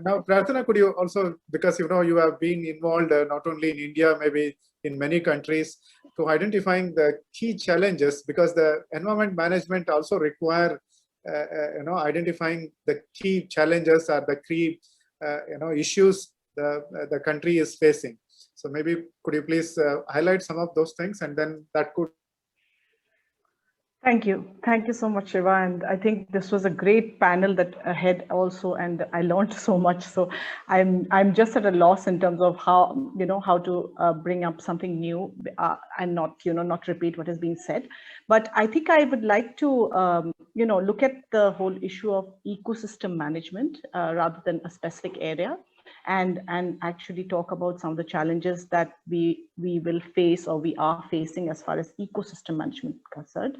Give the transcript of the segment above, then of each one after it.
Now, Prarthana, could you also, because you have been involved not only in India, maybe in many countries, to identifying the key challenges, because the environment management also require identifying the key challenges or the key issues the country is facing. So maybe could you please highlight some of those things, and then that could. Thank you. Thank you so much, Shiva. And I think this was a great panel that ahead also, and I learned so much. So I'm just at a loss in terms of how to bring up something new and not repeat what has been said. But I think I would like to look at the whole issue of ecosystem management rather than a specific area, and actually talk about some of the challenges that we will face or we are facing as far as ecosystem management is concerned.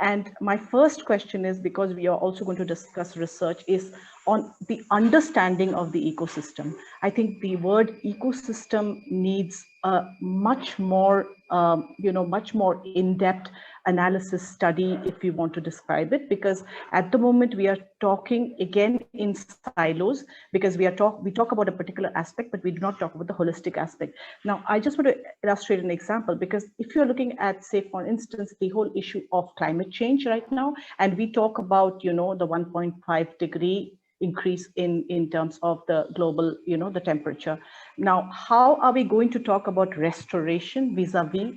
And my first question is, because we are also going to discuss research, is on the understanding of the ecosystem. I think the word ecosystem needs a much more, much more in-depth analysis study if we want to describe it, because at the moment we are talking again in silos, because we talk about a particular aspect, but we do not talk about the holistic aspect. Now, I just want to illustrate an example, because if you're looking at, say, for instance, the whole issue of climate change right now, and we talk about, the 1.5 degree increase in terms of the global, the temperature. Now, how are we going to talk about restoration vis-a-vis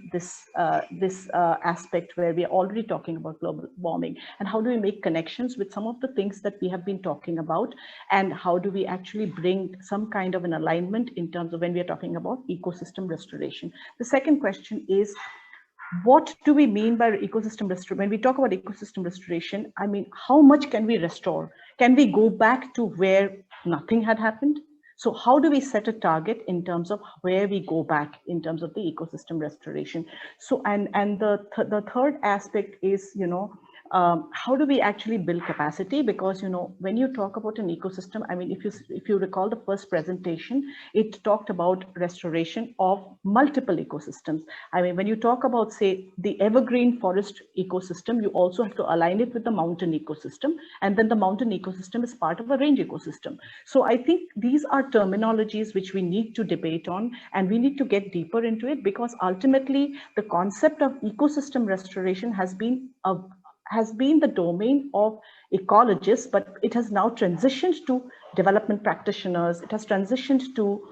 this aspect where we are already talking about global warming? And how do we make connections with some of the things that we have been talking about? And how do we actually bring some kind of an alignment in terms of when we are talking about ecosystem restoration? The second question is, what do we mean by ecosystem restoration? When we talk about ecosystem restoration, I mean, how much can we restore? Can we go back to where nothing had happened? So how do we set a target in terms of where we go back in terms of the ecosystem restoration? So, and the third aspect is, how do we actually build capacity? Because, when you talk about an ecosystem, I mean, if you recall the first presentation, it talked about restoration of multiple ecosystems. I mean, when you talk about, say, the evergreen forest ecosystem, you also have to align it with the mountain ecosystem. And then the mountain ecosystem is part of a range ecosystem. So I think these are terminologies which we need to debate on, and we need to get deeper into it, because ultimately the concept of ecosystem restoration has been the domain of ecologists, but it has now transitioned to development practitioners. It has transitioned to,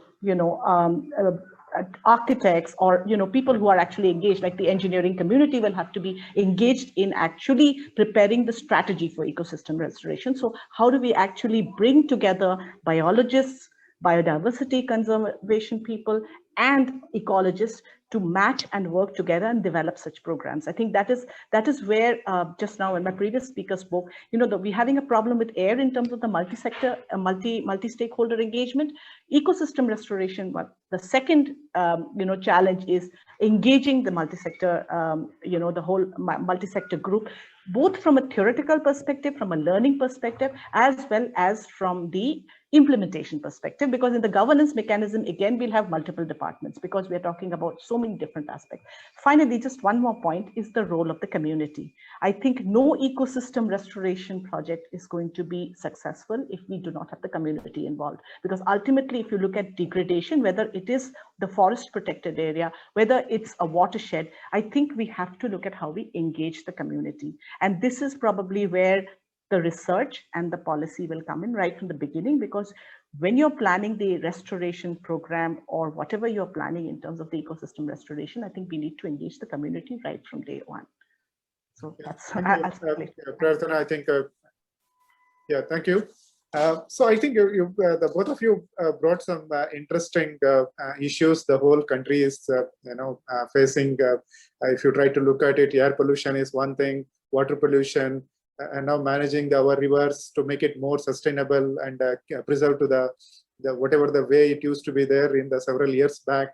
architects, or, people who are actually engaged, like the engineering community will have to be engaged in actually preparing the strategy for ecosystem restoration. So how do we actually bring together biologists, biodiversity conservation people, and ecologists to match and work together and develop such programs? I think that is where just now when my previous speaker spoke, we're having a problem with air in terms of the multi-sector, multi-stakeholder engagement, ecosystem restoration. But the second, challenge is engaging the multi-sector, the whole multi-sector group, both from a theoretical perspective, from a learning perspective, as well as from the implementation perspective, because in the governance mechanism, again, we'll have multiple departments, because we're talking about so many different aspects. Finally, just one more point is the role of the community. I think no ecosystem restoration project is going to be successful if we do not have the community involved, because ultimately, if you look at degradation, whether it is the forest protected area, whether it's a watershed, I think we have to look at how we engage the community. And this is probably where the research and the policy will come in right from the beginning, because when you're planning the restoration program or whatever you're planning in terms of the ecosystem restoration, I think we need to engage the community right from day one. So that's Prarthana, I think, thank you. So I think the both of you brought some interesting issues the whole country is facing. If you try to look at it, air pollution is one thing, water pollution, and now managing our rivers to make it more sustainable and preserve to the whatever the way it used to be there in the several years back,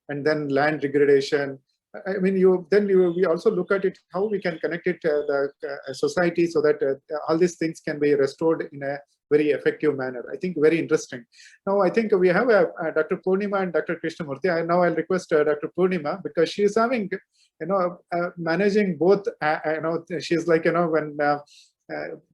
and then land degradation. I mean, we also look at it how we can connect it to the society so that all these things can be restored in a very effective manner. I think very interesting. Now, I think we have Dr. Purnima and Dr. Krishnamurthy. Now I'll request Dr. Purnima, because she is having, managing both. She's like, when